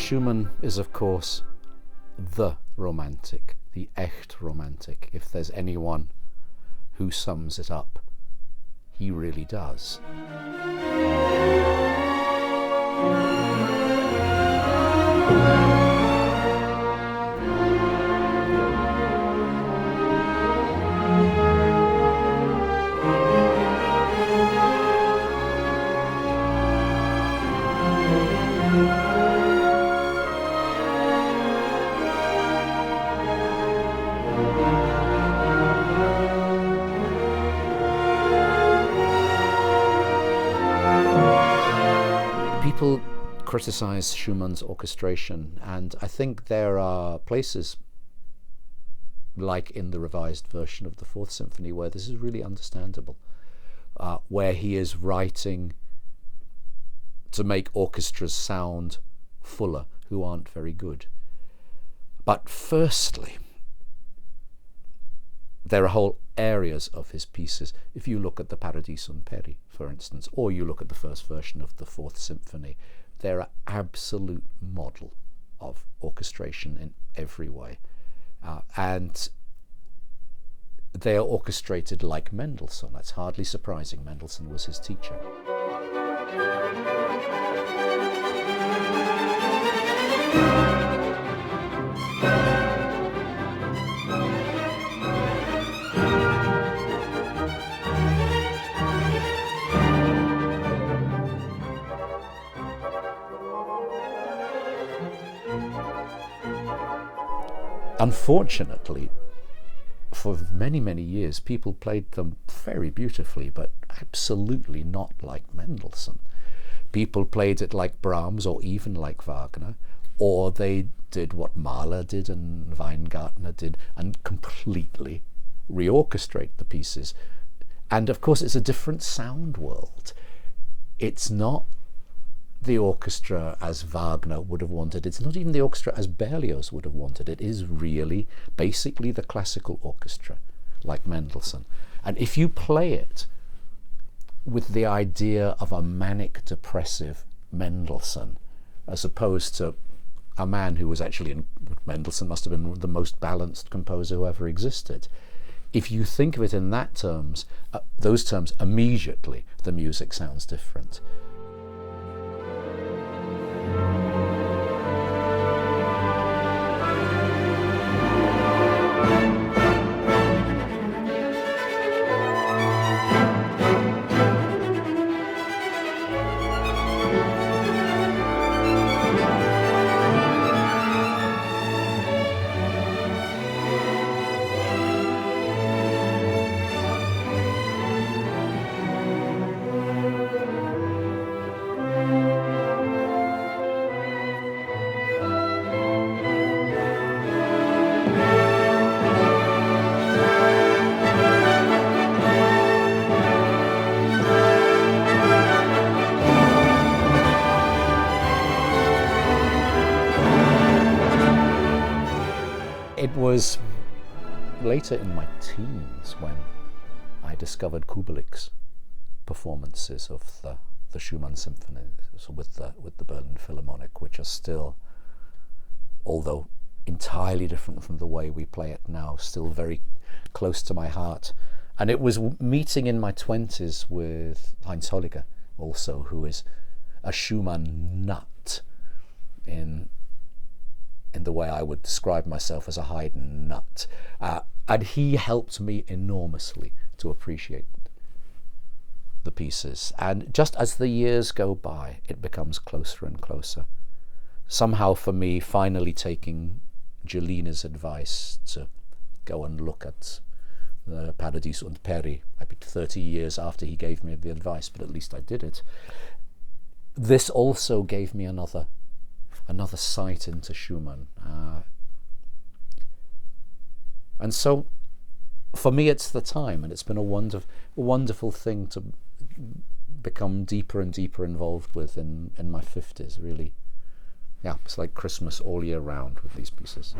Schumann is, of course, the romantic, the echt romantic. If there's anyone who sums it up, he really does. People criticize Schumann's orchestration, and I think there are places, like in the revised version of the Fourth Symphony, where this is really understandable, where he is writing to make orchestras sound fuller, who aren't very good. But firstly, there are whole areas of his pieces. If you look at the Paradiso in Peri, for instance, or you look at the first version of the Fourth Symphony, they're an absolute model of orchestration in every way. And they are orchestrated like Mendelssohn. That's hardly surprising. Mendelssohn was his teacher. Unfortunately, for many, many years, people played them very beautifully, but absolutely not like Mendelssohn. People played it like Brahms or even like Wagner, or they did what Mahler did and Weingartner did and completely reorchestrate the pieces. And of course, it's a different sound world. It's not the orchestra as Wagner would have wanted. It's not even the orchestra as Berlioz would have wanted. It is really basically the classical orchestra, like Mendelssohn. And if you play it with the idea of a manic depressive Mendelssohn, as opposed to a man who was actually, Mendelssohn must have been the most balanced composer who ever existed. If you think of it in that terms, those terms, immediately the music sounds different. It was later in my teens when I discovered Kubelik's performances of the Schumann symphonies with the Berlin Philharmonic, which are still, although entirely different from the way we play it now, still very close to my heart. And it was meeting in my 20s with Heinz Holliger also, who is a Schumann nut in the way I would describe myself as a Haydn nut. And he helped me enormously to appreciate the pieces. And just as the years go by, it becomes closer and closer. Somehow for me, finally taking Giulina's advice to go and look at the Paradiso und Peri, maybe 30 years after he gave me the advice, but at least I did it. This also gave me another sight into Schumann. And so for me it's the time, and it's been a wonderful thing to become deeper and deeper involved with in my 50s, really. Yeah, it's like Christmas all year round with these pieces.